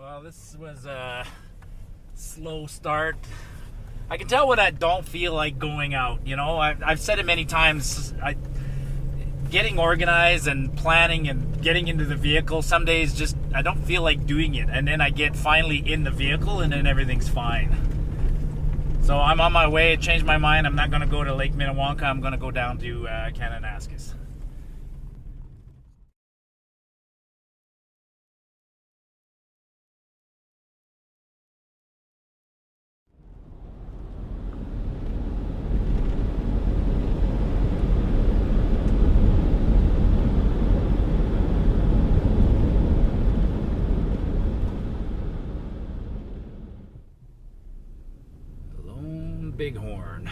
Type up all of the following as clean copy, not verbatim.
Well, this was a slow start. I can tell when I don't feel like going out, you know. I've said it many times. Getting organized and planning and getting into the vehicle, some days just I don't feel like doing it. And then I get finally in the vehicle and then everything's fine. So I'm on my way. I changed my mind. I'm not going to go to Lake Minnewanka. I'm going to go down to Kananaskis. Bighorn.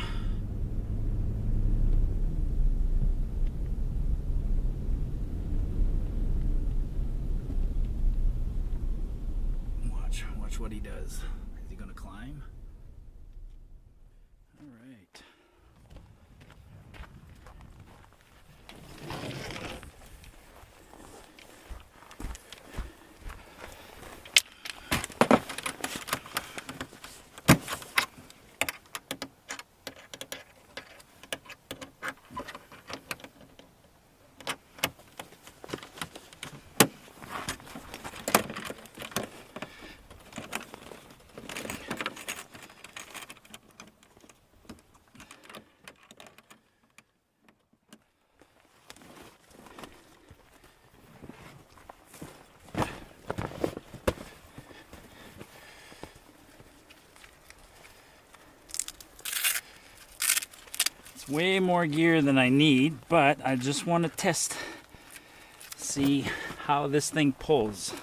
Watch what he does. Is he gonna climb? All right. Way more gear than I need, but I just want to see how this thing pulls.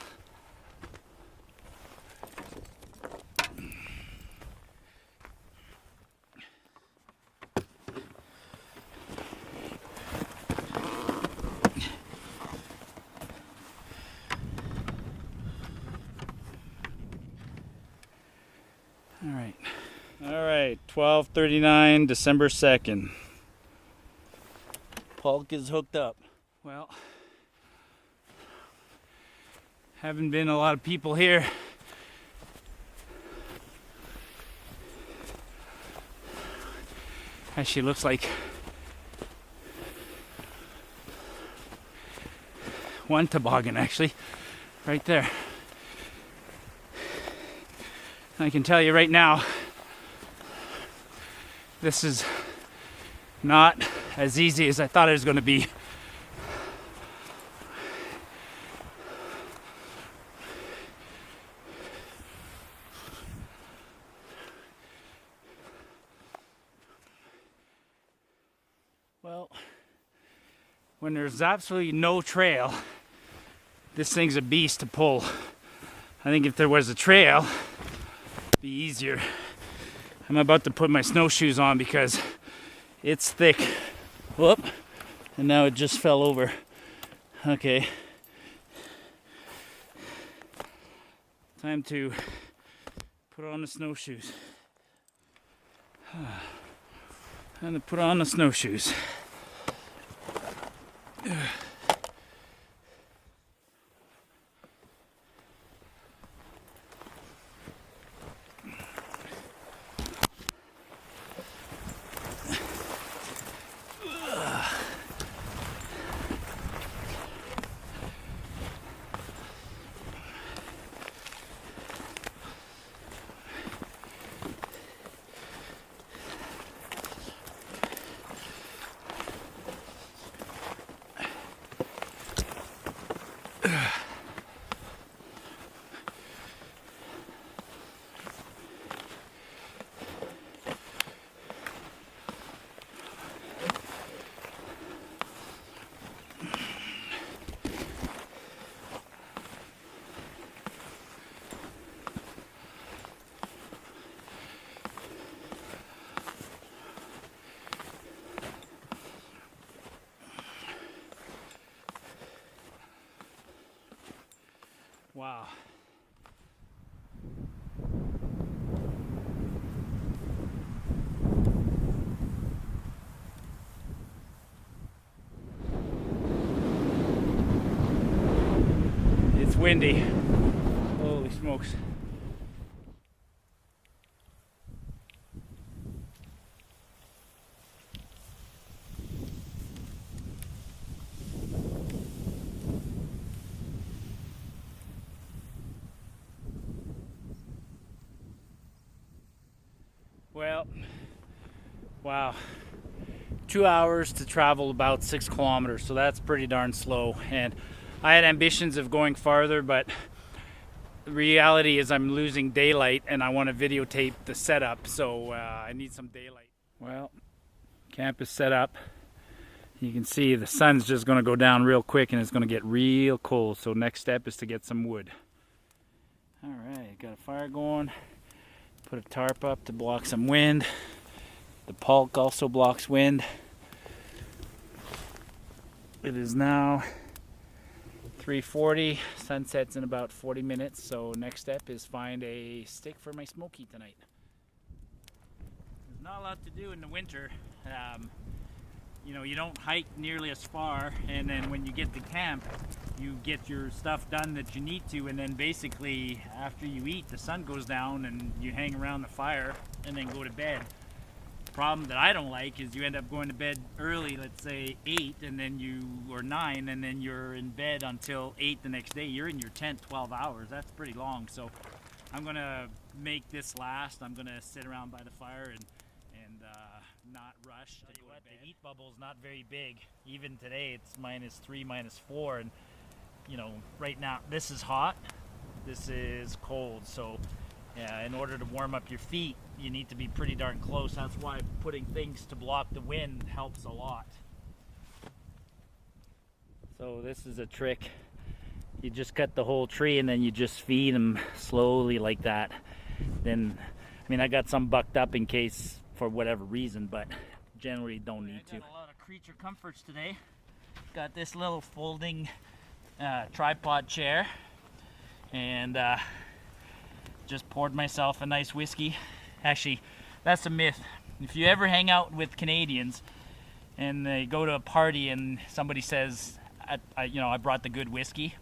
All right, 12:39, December 2nd. Pulk is hooked up. Well, haven't been a lot of people here. Actually looks like one toboggan actually, right there. I can tell you right now, this is not as easy as I thought it was going to be. Well, when there's absolutely no trail, this thing's a beast to pull. I think if there was a trail, it'd be easier. I'm about to put my snowshoes on because it's thick. Whoop, and now it just fell over. Okay. Time to put on the snowshoes. Time to put on the snowshoes. Wow. It's windy. Holy smokes. Well, wow. 2 hours to travel about 6 kilometers, so that's pretty darn slow. And I had ambitions of going farther, but the reality is I'm losing daylight and I want to videotape the setup, so I need some daylight. Well, camp is set up. You can see the sun's just going to go down real quick and it's going to get real cold, so next step is to get some wood. Alright, got a fire going. Put a tarp up to block some wind. The pulk also blocks wind. It is now 3:40. Sunset's in about 40 minutes. So next step is find a stick for my smoky tonight. There's not a lot to do in the winter. You know, you don't hike nearly as far, and then when you get to camp, you get your stuff done that you need to, and then basically after you eat, the sun goes down and you hang around the fire and then go to bed. The problem that I don't like is you end up going to bed early, let's say 8 and then or 9, and then you're in bed until 8 the next day. You're in your tent 12 hours. That's pretty long. So I'm gonna make this last. I'm gonna sit around by the fire and not rush to go to bed. The heat bubble's not very big. Even today it's -3, -4, and you know, right now this is hot, this is cold, so yeah, in order to warm up your feet you need to be pretty darn close. That's why putting things to block the wind helps a lot. So this is a trick. You just cut the whole tree and then you just feed them slowly like that. Then, I mean, I got some bucked up in case for whatever reason, but generally don't need to. I got a lot of creature comforts today. Got this little folding tripod chair, and just poured myself a nice whiskey. Actually, that's a myth. If you ever hang out with Canadians and they go to a party and somebody says, I brought the good whiskey,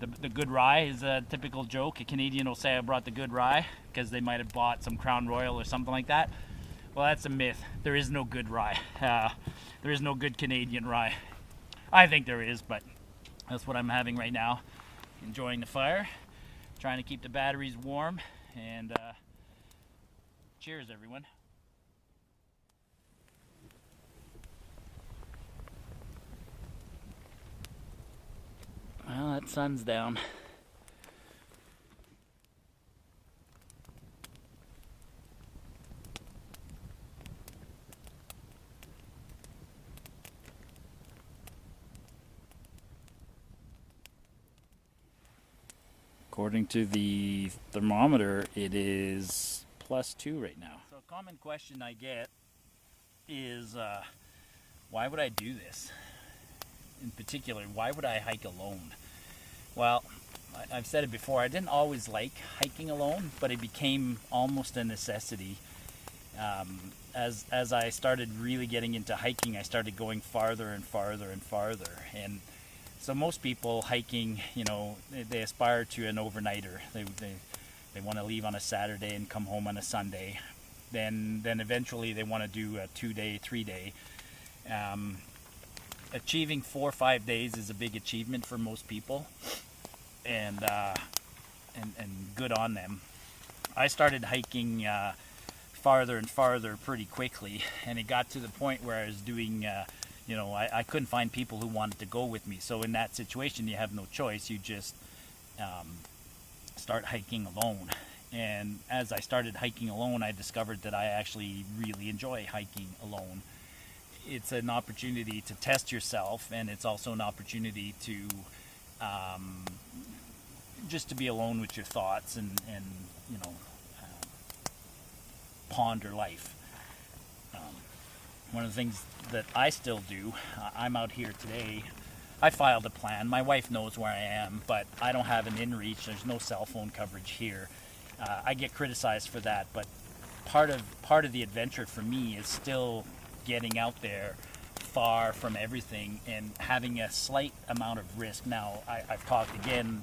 the good rye is a typical joke. A Canadian will say, I brought the good rye, because they might have bought some Crown Royal or something like that. Well, that's a myth. There is no good rye. There is no good Canadian rye. I think there is, but that's what I'm having right now. Enjoying the fire, trying to keep the batteries warm, and cheers, everyone. Well, that sun's down. According to the thermometer, it is +2 right now. So a common question I get is, why would I do this? In particular, why would I hike alone? Well, I've said it before, I didn't always like hiking alone, but it became almost a necessity. As I started really getting into hiking, I started going farther and farther and farther. And so most people hiking, you know, they aspire to an overnighter. They want to leave on a Saturday and come home on a Sunday. Then eventually they want to do a 2-day, 3-day. Achieving 4 or 5 days is a big achievement for most people, and good on them. I started hiking farther and farther pretty quickly, and it got to the point where I was doing, I couldn't find people who wanted to go with me. So in that situation, you have no choice. You just start hiking alone. And as I started hiking alone, I discovered that I actually really enjoy hiking alone. It's an opportunity to test yourself, and it's also an opportunity to just to be alone with your thoughts and ponder life. One of the things that I still do, I'm out here today. I filed a plan. My wife knows where I am, but I don't have an inReach. There's no cell phone coverage here. I get criticized for that, but part of the adventure for me is still getting out there far from everything and having a slight amount of risk. Now, I've talked again,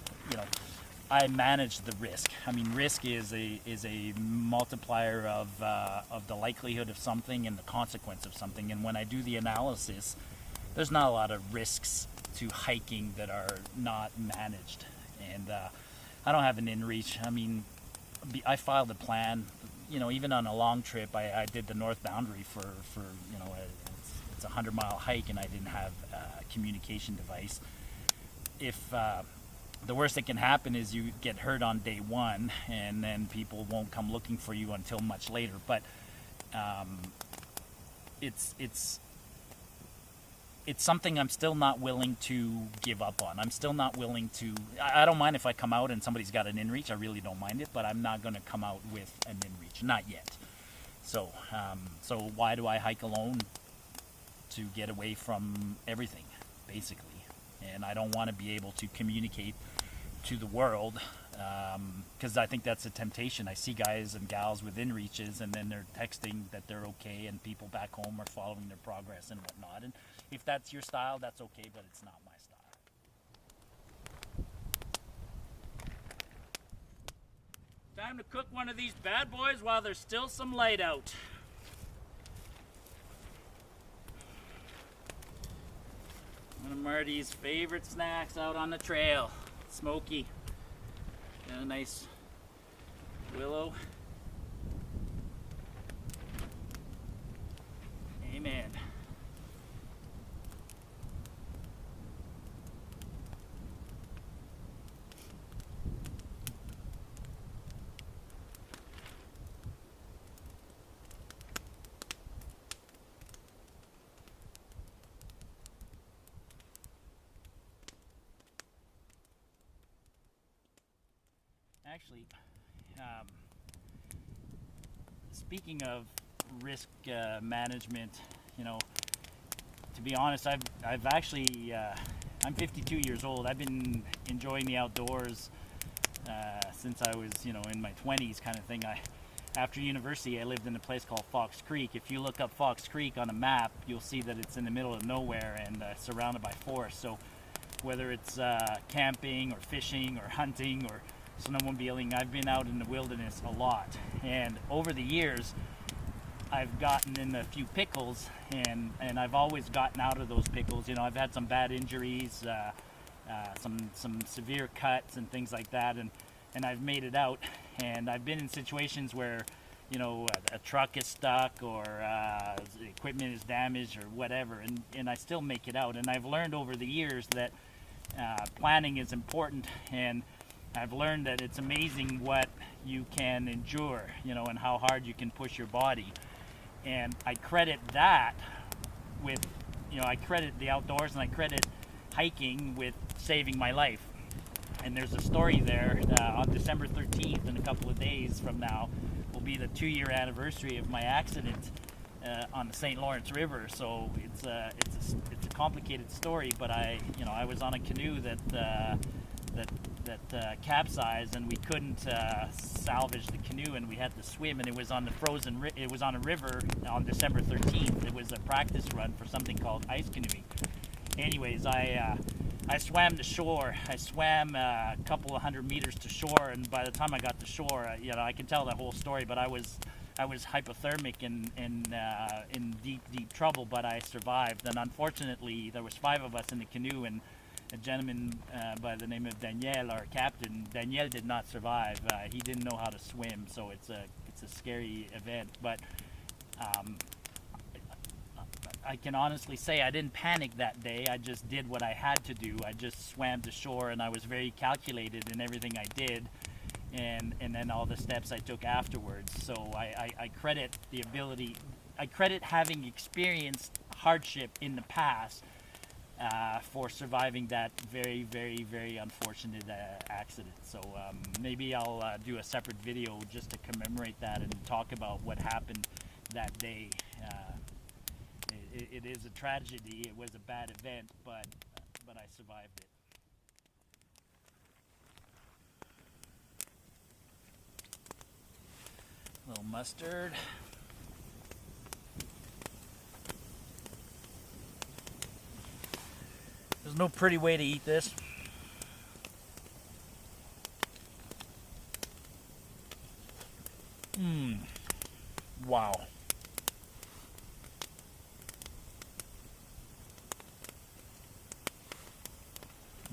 I manage the risk. I mean, risk is a multiplier of the likelihood of something and the consequence of something. And when I do the analysis, there's not a lot of risks to hiking that are not managed. And I don't have an in-reach. I mean, I filed a plan. You know, even on a long trip, I did the north boundary for you know, it's a 100-mile hike, and I didn't have a communication device. If the worst that can happen is you get hurt on day one, and then people won't come looking for you until much later. But it's something I'm still not willing to give up on. I'm still not willing to. I don't mind if I come out and somebody's got an in-reach. I really don't mind it, but I'm not going to come out with an in-reach, not yet. So, so why do I hike alone? To get away from everything, basically. And I don't want to be able to communicate to the world, because I think that's a temptation. I see guys and gals with in-reaches, and then they're texting that they're okay, and people back home are following their progress and whatnot. And if that's your style, that's okay, but it's not my style. Time to cook one of these bad boys while there's still some light out. One of Marty's favorite snacks out on the trail. Smoky. Got a nice willow. Amen. Actually, speaking of risk management, you know, to be honest, I've actually, I'm 52 years old. I've been enjoying the outdoors since I was, you know, in my 20s kind of thing. After university, I lived in a place called Fox Creek. If you look up Fox Creek on a map, you'll see that it's in the middle of nowhere and surrounded by forest. So whether it's camping or fishing or hunting or snowmobiling, I've been out in the wilderness a lot. And over the years, I've gotten in a few pickles, and I've always gotten out of those pickles. You know, I've had some bad injuries, some severe cuts and things like that, and I've made it out. And I've been in situations where, you know, a truck is stuck or equipment is damaged or whatever, and I still make it out. And I've learned over the years that planning is important, and I've learned that it's amazing what you can endure, you know, and how hard you can push your body. And I credit that with, you know, I credit the outdoors and I credit hiking with saving my life. And there's a story there. On December 13th, in a couple of days from now, will be the 2-year anniversary of my accident on the St. Lawrence River. So it's a complicated story, but I was on a canoe that capsized, and we couldn't salvage the canoe, and we had to swim, and it was on the it was on a river on December 13th. It was a practice run for something called ice canoeing. Anyways, I swam to shore. I swam a couple of 100 meters to shore, and by the time I got to shore, you know, I can tell that whole story, but I was hypothermic and in deep trouble, but I survived. And unfortunately, there was 5 of us in the canoe, and a gentleman by the name of Daniel, our captain, Daniel did not survive. He didn't know how to swim, so it's a scary event. But I can honestly say I didn't panic that day. I just did what I had to do. I just swam to shore, and I was very calculated in everything I did, and then all the steps I took afterwards. So I credit the ability, I credit having experienced hardship in the past for surviving that very, very, very unfortunate accident. So maybe I'll do a separate video just to commemorate that and talk about what happened that day. It is a tragedy. It was a bad event, but I survived it. A little mustard. There's no pretty way to eat this. Wow.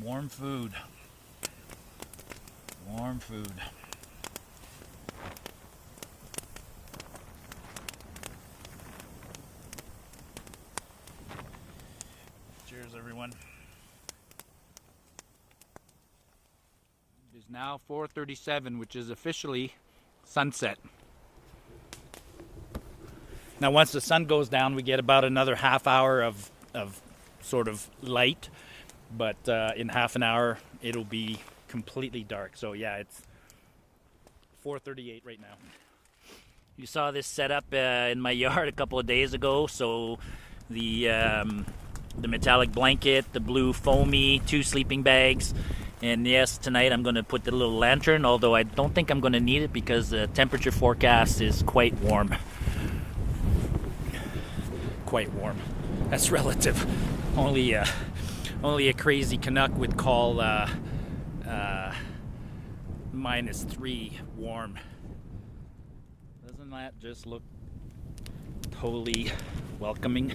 Warm food. Warm food. Cheers, everyone. It is now 4:37, which is officially sunset. Now, once the sun goes down, we get about another half hour of sort of light, but in half an hour, it'll be completely dark. So yeah, it's 4:38 right now. You saw this setup in my yard a couple of days ago. So the metallic blanket, the blue foamy, 2 sleeping bags, and yes, tonight I'm going to put the little lantern, although I don't think I'm going to need it because the temperature forecast is quite warm. Quite warm. That's relative. Only a crazy Canuck would call -3 warm. Doesn't that just look totally welcoming?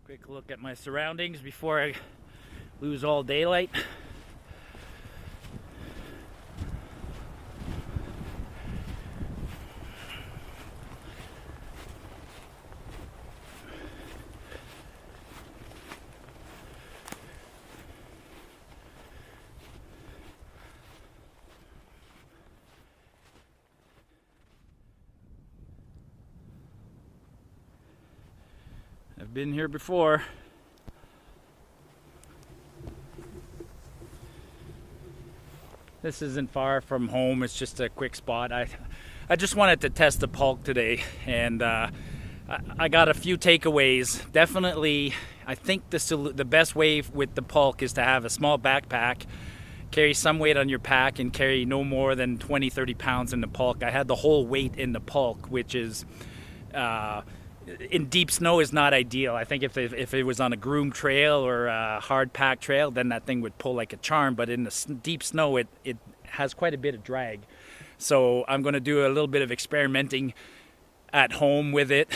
Quick look at my surroundings before I lose all daylight. I've been here before. This isn't far from home. It's just a quick spot. I just wanted to test the pulk today, and I got a few takeaways. Definitely, I think the best way with the pulk is to have a small backpack, carry some weight on your pack, and carry no more than 20-30 pounds in the pulk. I had the whole weight in the pulk, which is in deep snow is not ideal. I think if it was on a groomed trail or a hard packed trail, then that thing would pull like a charm. But in the deep snow, it has quite a bit of drag. So I'm going to do a little bit of experimenting at home with it,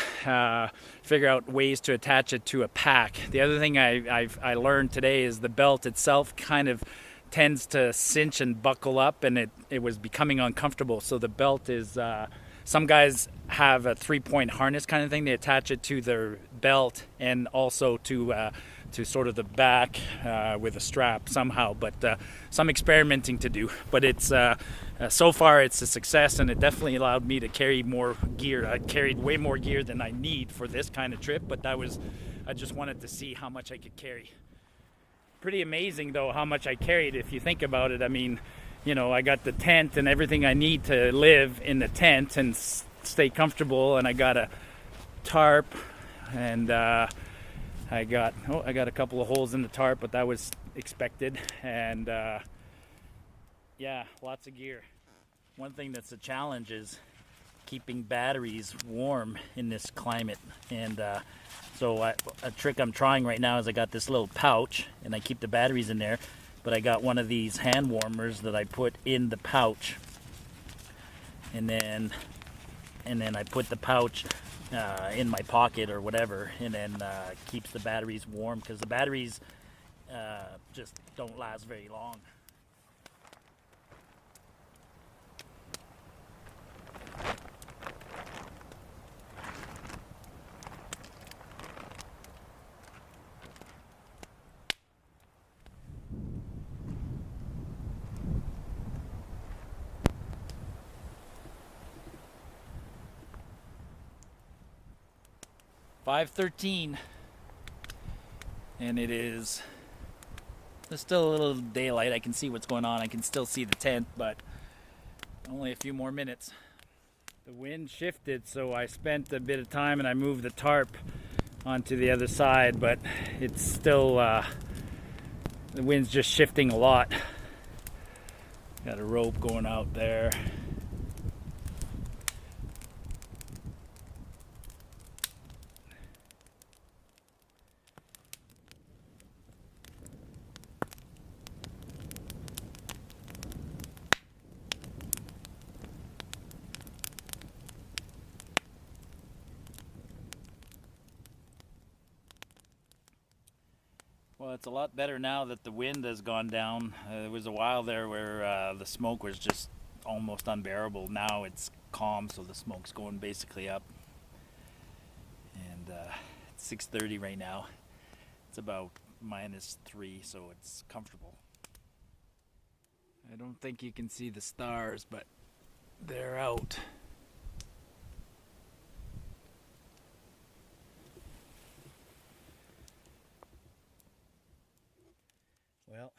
figure out ways to attach it to a pack. The other thing I learned today is the belt itself kind of tends to cinch and buckle up, and it was becoming uncomfortable. So the belt is some guys have a 3-point harness kind of thing. They attach it to their belt and also to sort of the back with a strap somehow. But some experimenting to do. But it's so far it's a success, and it definitely allowed me to carry more gear. I carried way more gear than I need for this kind of trip, but I just wanted to see how much I could carry. Pretty amazing though how much I carried if you think about it. I mean, you know, I got the tent and everything I need to live in the tent and stay comfortable, and I got a tarp, and I got a couple of holes in the tarp, but that was expected, and yeah, lots of gear. One thing that's a challenge is keeping batteries warm in this climate, and so a trick I'm trying right now is I got this little pouch, and I keep the batteries in there. But I got one of these hand warmers that I put in the pouch, and then I put the pouch in my pocket or whatever, and then keeps the batteries warm, because the batteries just don't last very long. .5:13, and there's still a little daylight. I can see what's going on. I can still see the tent, but only a few more minutes. The wind shifted, so I spent a bit of time and I moved the tarp onto the other side, but it's still the wind's just shifting a lot. Got a rope going out there. Well, it's a lot better now that the wind has gone down. There was a while there where the smoke was just almost unbearable. Now it's calm, so the smoke's going basically up. And it's 6:30 right now. It's about -3, so it's comfortable. I don't think you can see the stars, but they're out. Well,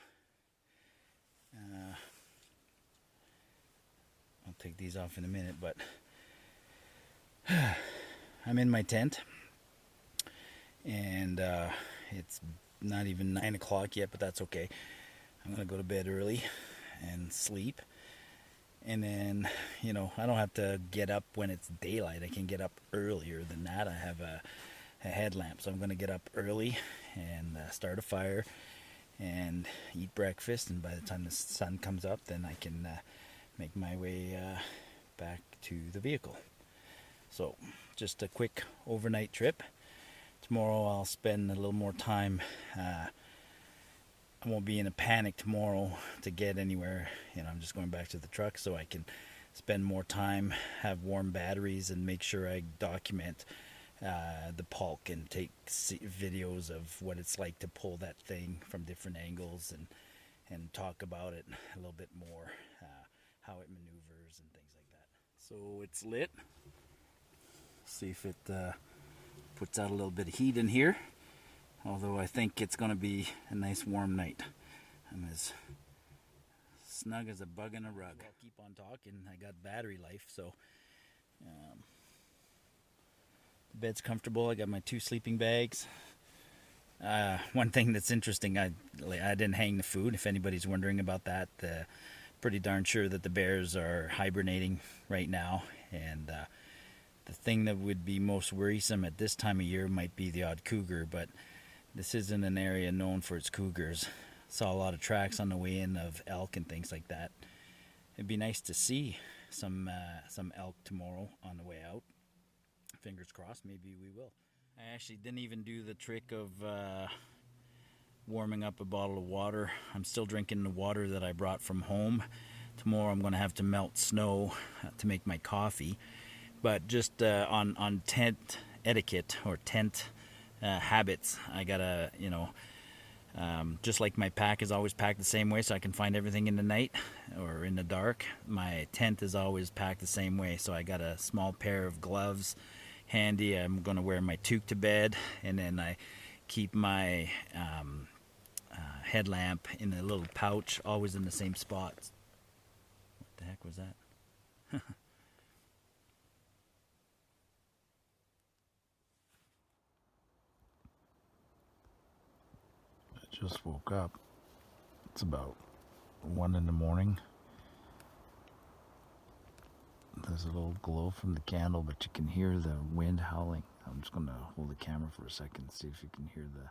I'll take these off in a minute, but I'm in my tent, and it's not even 9 o'clock yet, but that's okay. I'm gonna go to bed early and sleep, and then, you know, I don't have to get up when it's daylight. I can get up earlier than that. I have a headlamp, so I'm gonna get up early and start a fire and eat breakfast, and by the time the sun comes up, then I can make my way back to the vehicle. So just a quick overnight trip. Tomorrow I'll spend a little more time. I won't be in a panic tomorrow to get anywhere. You know, I'm just going back to the truck so I can spend more time, have warm batteries, and make sure I document the pulk and take videos of what it's like to pull that thing from different angles, and talk about it a little bit more, how it maneuvers and things like that. So it's lit. See if it puts out a little bit of heat in here, although I think it's going to be a nice warm night. I'm as snug as a bug in a rug. I'll keep on talking. I got battery life, so the bed's comfortable. I got my 2 sleeping bags. One thing that's interesting, I didn't hang the food, if anybody's wondering about that. Pretty darn sure that the bears are hibernating right now, and the thing that would be most worrisome at this time of year might be the odd cougar, but this isn't an area known for its cougars. Saw a lot of tracks on the way in of elk and things like that. It'd be nice to see some elk tomorrow on the way out. Fingers crossed, maybe we will. I actually didn't even do the trick of warming up a bottle of water. I'm still drinking the water that I brought from home. Tomorrow I'm going to have to melt snow to make my coffee. But just on tent etiquette or tent habits, I gotta, you know, just like my pack is always packed the same way so I can find everything in the night or in the dark, my tent is always packed the same way. So I got a small pair of gloves handy. I'm going to wear my toque to bed, and then I keep my headlamp in a little pouch, always in the same spot. What the heck was that? I just woke up. It's about 1 in the morning. There's a little glow from the candle, but you can hear the wind howling. I'm just going to hold the camera for a second and see if you can hear the...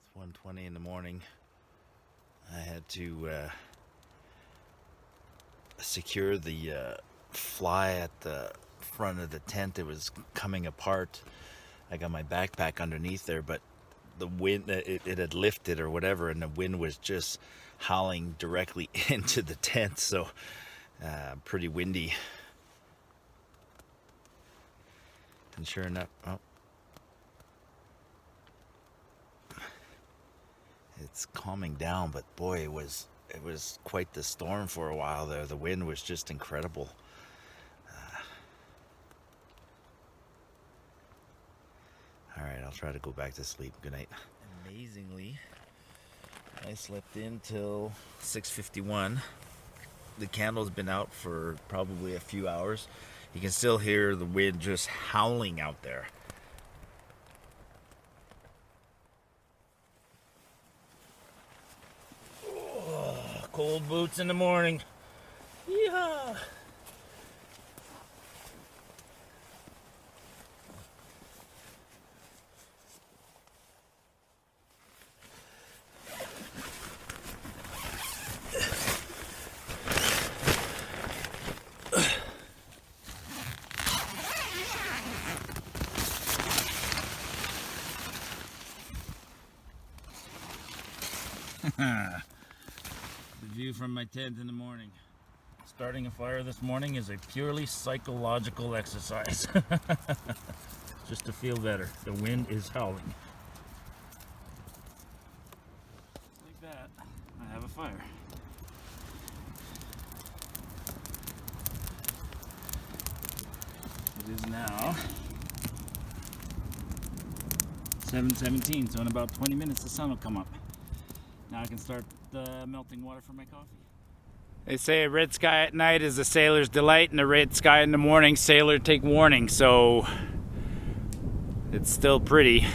It's 1:20 in the morning. I had to secure the fly at the front of the tent. It was coming apart. I got my backpack underneath there, but the wind, it had lifted or whatever, and the wind was just howling directly into the tent, so pretty windy. And sure enough, it's calming down, but boy, it was quite the storm for a while there. The wind was just incredible. All right, I'll try to go back to sleep. Good night. Amazingly, I slept in till 6:51. The candle's been out for probably a few hours. You can still hear the wind just howling out there. Cold boots in the morning. Yeah. The view from my tent in the morning. Starting a fire this morning is a purely psychological exercise. Just to feel better. The wind is howling. Like that, I have a fire. It is now 7:17, so in about 20 minutes the sun will come up. Now I can start melting water for my coffee. They say a red sky at night is a sailor's delight, and a red sky in the morning, sailor take warning. So it's still pretty.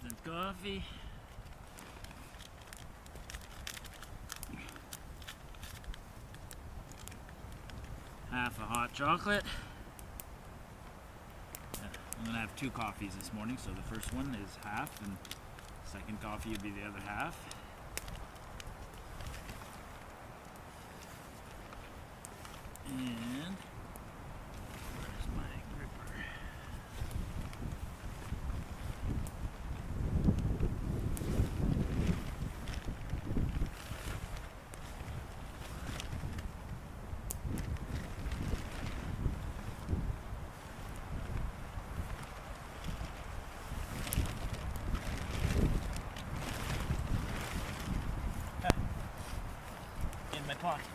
Instant coffee. Half a hot chocolate. I'm gonna have 2 coffees this morning, so the first one is half, and the second coffee would be the other half. And where's my gripper? In my pocket.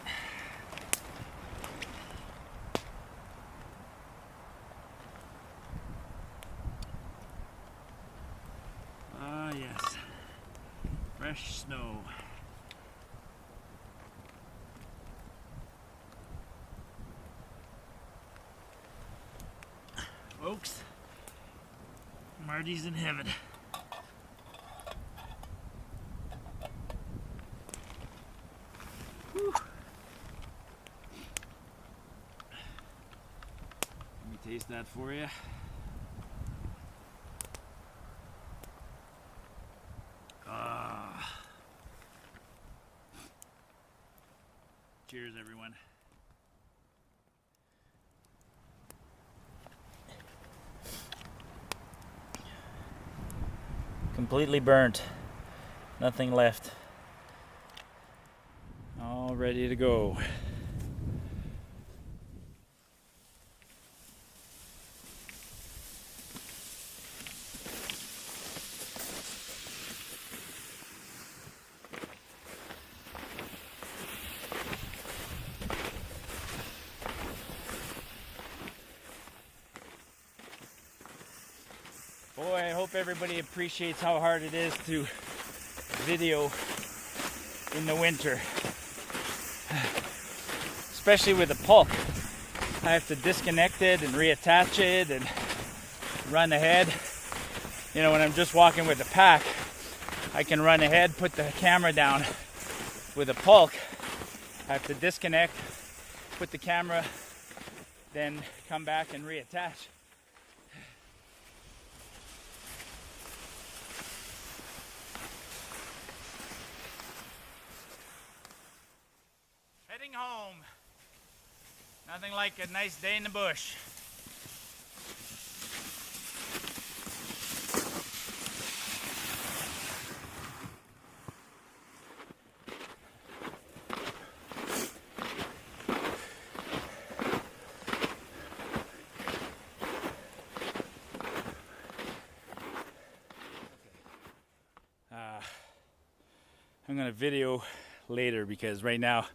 Ah, yes. Fresh snow. Folks, Marty's in heaven. Whew. Let me taste that for you. Cheers, everyone. Completely burnt. Nothing left. All ready to go. Boy, I hope everybody appreciates how hard it is to video in the winter. Especially with a pulk. I have to disconnect it and reattach it and run ahead. You know, when I'm just walking with a pack, I can run ahead, put the camera down. With a pulk, I have to disconnect, put the camera, then come back and reattach. Heading home. Nothing like a nice day in the bush. I'm going to video later because right now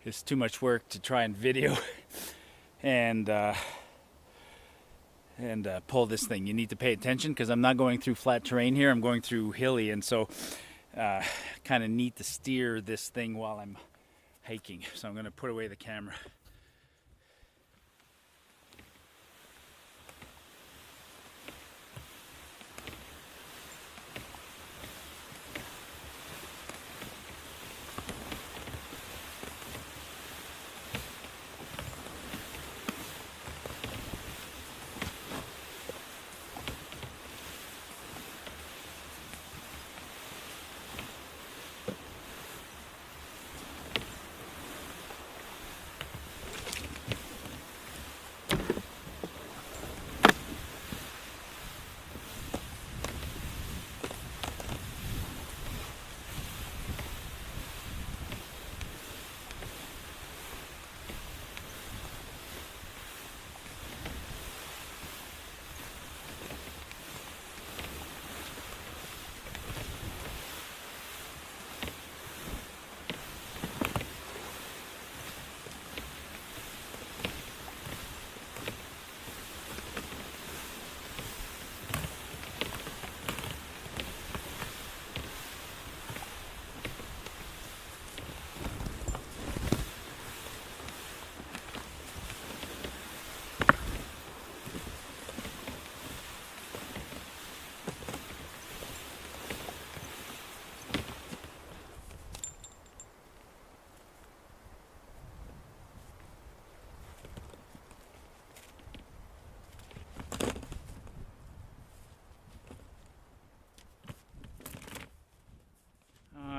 it's too much work to try and video and pull this thing. You need to pay attention because I'm not going through flat terrain here. I'm going through hilly, and so kind of need to steer this thing while I'm hiking. So I'm going to put away the camera.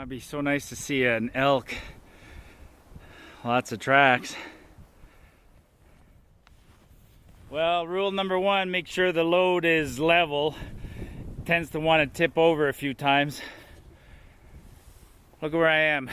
It'd be so nice to see an elk. Lots of tracks. Well, rule number one, make sure the load is level. Tends to want to tip over a few times. Look at where I am.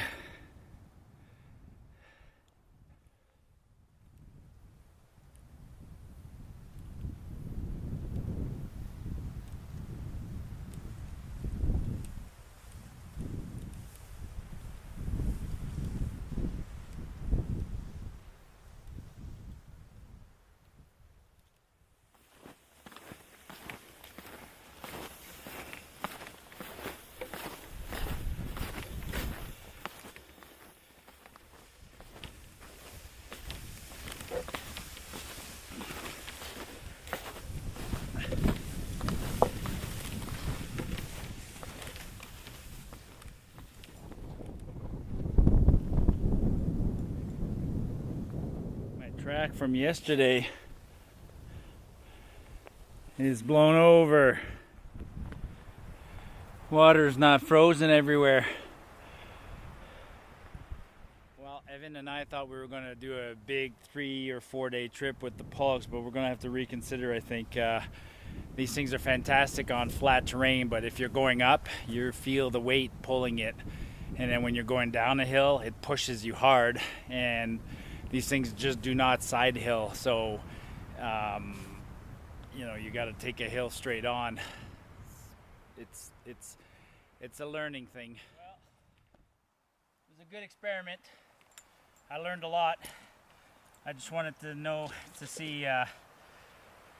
Track from yesterday is blown over. Water's not frozen everywhere. Well, Evan and I thought we were going to do a big 3 or 4 day trip with the pulks, but we're going to have to reconsider. I think these things are fantastic on flat terrain, but if you're going up, you feel the weight pulling it, and then when you're going down a hill, it pushes you hard, and these things just do not side hill, so you know, you got to take a hill straight on. It's a learning thing. Well, it was a good experiment. I learned a lot. I just wanted to see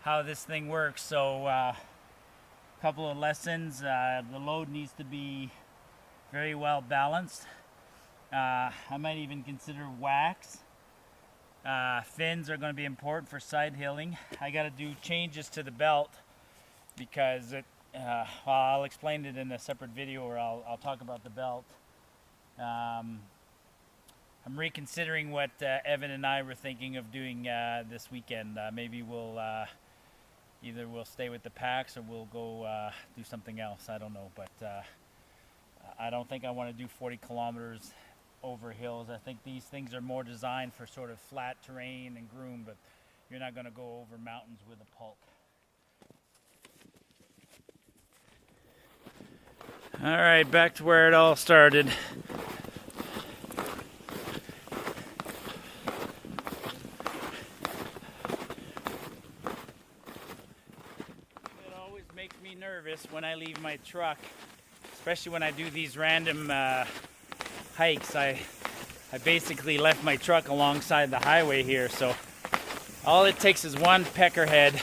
how this thing works. So a couple of lessons. The load needs to be very well balanced. I might even consider wax. Fins are going to be important for side hilling. I got to do changes to the belt because well, I'll explain it in a separate video, or I'll talk about the belt. I'm reconsidering what Evan and I were thinking of doing this weekend. Maybe we'll either we'll stay with the packs or we'll go do something else. I don't know, but I don't think I want to do 40 kilometers over hills. I think these things are more designed for sort of flat terrain and groomed, but you're not going to go over mountains with a pulk. All right, back to where it all started. It always makes me nervous when I leave my truck, especially when I do these random hikes. I basically left my truck alongside the highway here, so all it takes is one peckerhead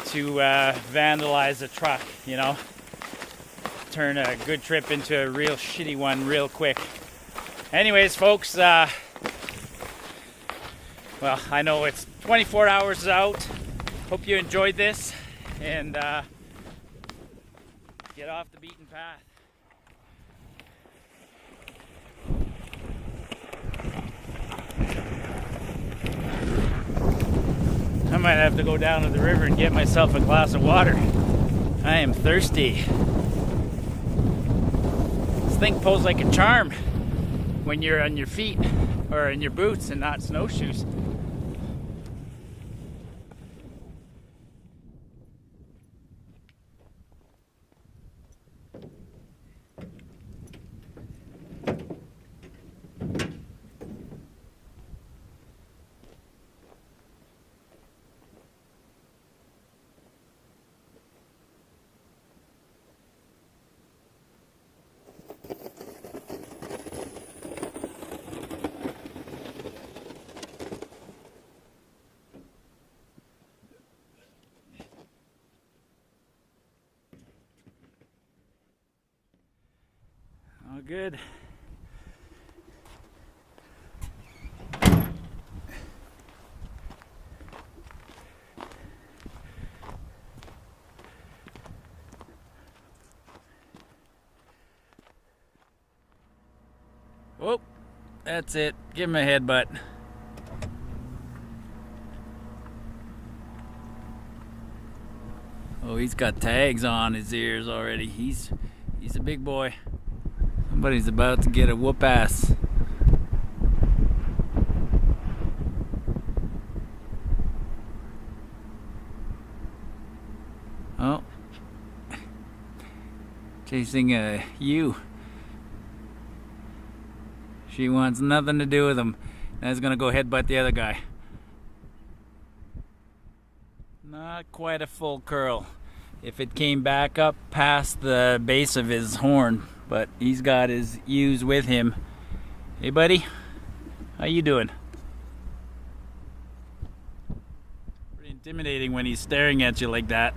to vandalize a truck, you know, turn a good trip into a real shitty one real quick. Anyways, folks, well, I know it's 24 hours out. Hope you enjoyed this, and get off the beaten path. I might have to go down to the river and get myself a glass of water. I am thirsty. This thing pulls like a charm when you're on your feet or in your boots and not snowshoes. All good. Whoop, that's it. Give him a headbutt. Oh, he's got tags on his ears already. He's a big boy. Somebody's about to get a whoop ass. Oh. Chasing a ewe. She wants nothing to do with him. That's gonna go headbutt the other guy. Not quite a full curl. If it came back up past the base of his horn, but he's got his ewes with him. Hey buddy, how you doing? Pretty intimidating when he's staring at you like that.